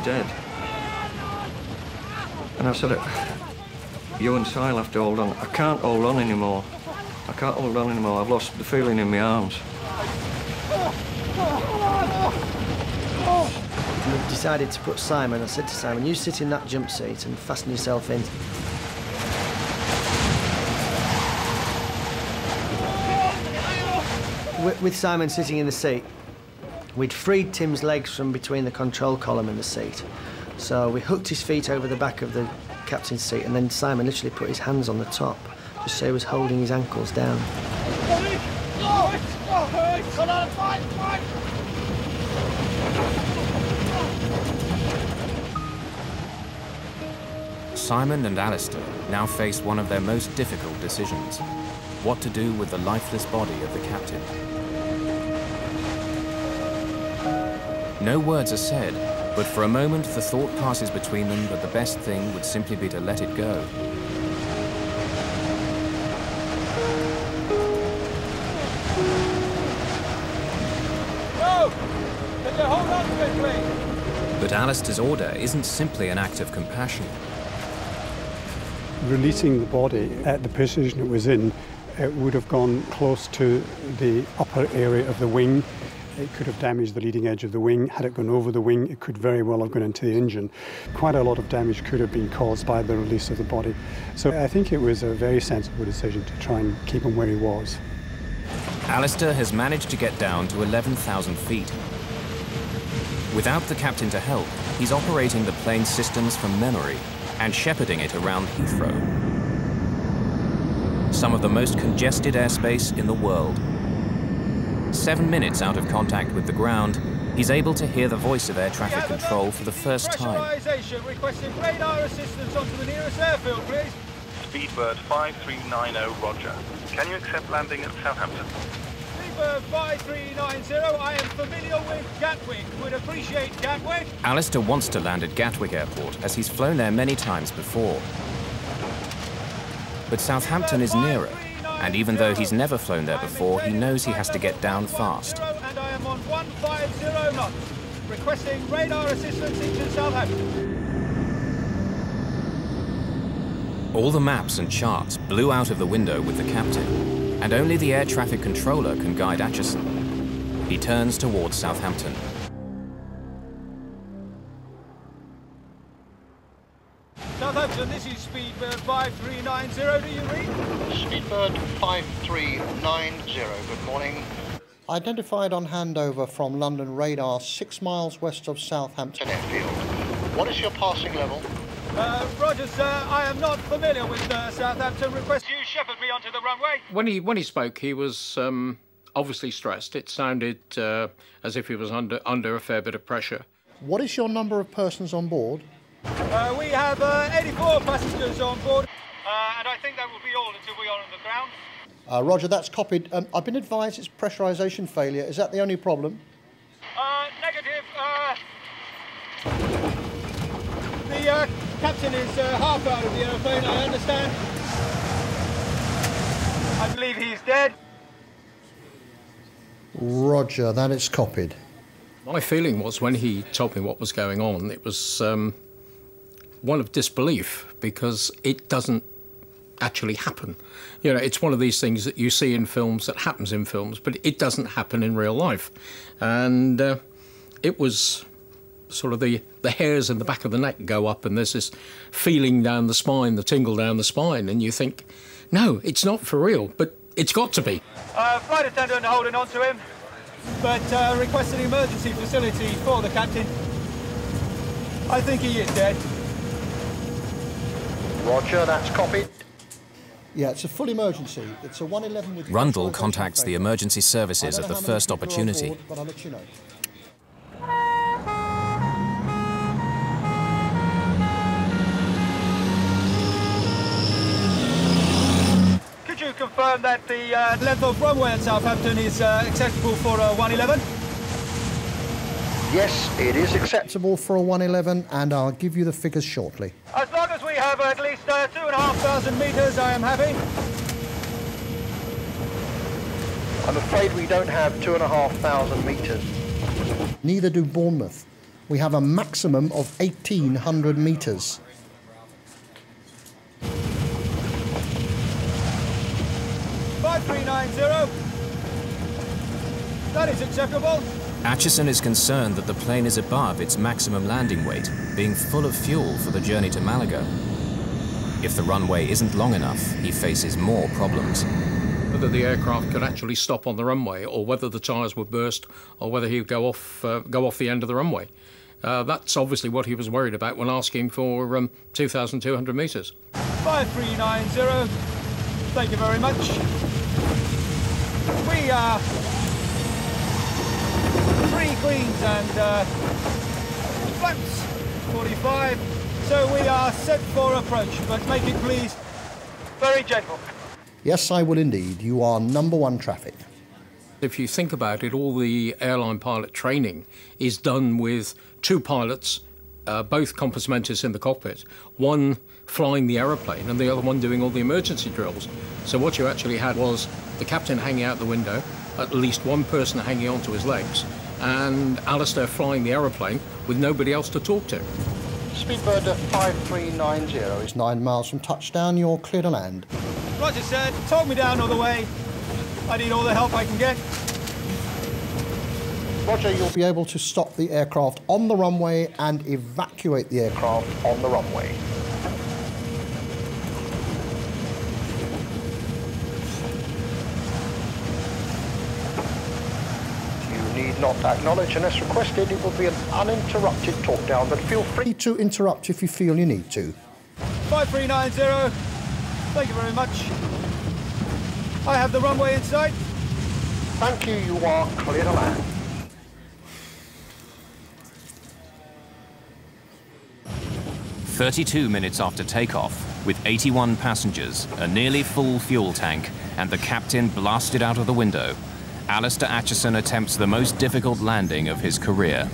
dead. And I said, you and Sile have to hold on. I can't hold on anymore. I can't hold on anymore. I've lost the feeling in my arms. We decided to put Simon. I said to Simon, you sit in that jump seat and fasten yourself in. With Simon sitting in the seat, we'd freed Tim's legs from between the control column and the seat. So we hooked his feet over the back of the captain's seat, and then Simon literally put his hands on the top, just so he was holding his ankles down. Simon and Alistair now faced one of their most difficult decisions: what to do with the lifeless body of the captain. No words are said, but for a moment the thought passes between them that the best thing would simply be to let it go. No! Can you hold on to it, please? But Alistair's order isn't simply an act of compassion. Releasing the body at the position it was in, it would have gone close to the upper area of the wing. It could have damaged the leading edge of the wing. Had it gone over the wing, it could very well have gone into the engine. Quite a lot of damage could have been caused by the release of the body. So I think it was a very sensible decision to try and keep him where he was. Alistair has managed to get down to 11,000 feet. Without the captain to help, he's operating the plane's systems from memory and shepherding it around Heathrow, some of the most congested airspace in the world. 7 minutes out of contact with the ground, he's able to hear the voice of air traffic control for the first time. Pressurization, requesting radar assistance onto the nearest airfield, please. Speedbird 5390, roger. Can you accept landing at Southampton? Speedbird 5390, I am familiar with Gatwick. Would appreciate Gatwick. Alistair wants to land at Gatwick Airport, as he's flown there many times before. But Southampton is nearer, and even though he's never flown there before, he knows he has to get down fast. And I am on 150 knots. Requesting radar assistance into Southampton. All the maps and charts blew out of the window with the captain, and only the air traffic controller can guide Acheson. He turns towards Southampton. Southampton, this is Speedbird 5390. Do you read? Speedbird 5390, good morning. Identified on handover from London radar 6 miles west of Southampton Airfield. What is your passing level? Roger, sir. I am not familiar with Southampton. Request you shepherd me onto the runway. When he spoke, he was obviously stressed. It sounded as if he was under a fair bit of pressure. What is your number of persons on board? We have 84 passengers on board, and I think that will be all until we are on the ground. Roger, that's copied. I've been advised it's pressurisation failure. Is that the only problem? Negative. The captain is half out of the aeroplane, I understand. I believe he's dead. Roger, that is copied. My feeling was, when he told me what was going on, it was one of disbelief, because it doesn't actually happen. You know, it's one of these things that you see in films, that happens in films, but it doesn't happen in real life. And it was sort of the hairs in the back of the neck go up, and there's this feeling down the spine, the tingle down the spine, and you think, no, it's not for real, but it's got to be. Flight attendant holding on to him, but requesting emergency facility for the captain. I think he is dead. Roger, that's copied. Yeah, it's a full emergency. It's a 111 with... Rundle contacts the emergency services at the first opportunity. Board, but I'll let you know. Could you confirm that the length of runway at Southampton is acceptable for a 111? Yes, it is acceptable for a 111, and I'll give you the figures shortly. As long as we have at least 2,500 metres, I am happy. I'm afraid we don't have 2,500 metres. Neither do Bournemouth. We have a maximum of 1,800 metres. That is acceptable. Acheson is concerned that the plane is above its maximum landing weight, being full of fuel for the journey to Malaga. If the runway isn't long enough, he faces more problems. Whether the aircraft could actually stop on the runway, or whether the tyres would burst, or whether he would go off the end of the runway. That's obviously what he was worried about when asking for 2,200 metres. 5390. Thank you very much. We are 3 cleans and flaps 45. So we are set for approach, but make it please very gentle. Yes, I will indeed. You are #1 traffic. If you think about it, all the airline pilot training is done with 2 pilots, both compartmenters in the cockpit, one flying the aeroplane and the other one doing all the emergency drills. So what you actually had was the captain hanging out the window, at least one person hanging onto his legs, and Alistair flying the aeroplane with nobody else to talk to. Speedbird 5390 is 9 miles from touchdown. You're clear to land. Roger, sir. Talk me down all the way. I need all the help I can get. Roger, you'll be able to stop the aircraft on the runway and evacuate the aircraft on the runway. You need not acknowledge unless requested. It will be an uninterrupted talk down, but feel free to interrupt if you feel you need to. 5390. Thank you very much. I have the runway in sight. Thank you. You are clear to land. "32 minutes after takeoff, with 81 passengers, a nearly full fuel tank, and the captain blasted out of the window, Alistair Acheson attempts the most difficult landing of his career.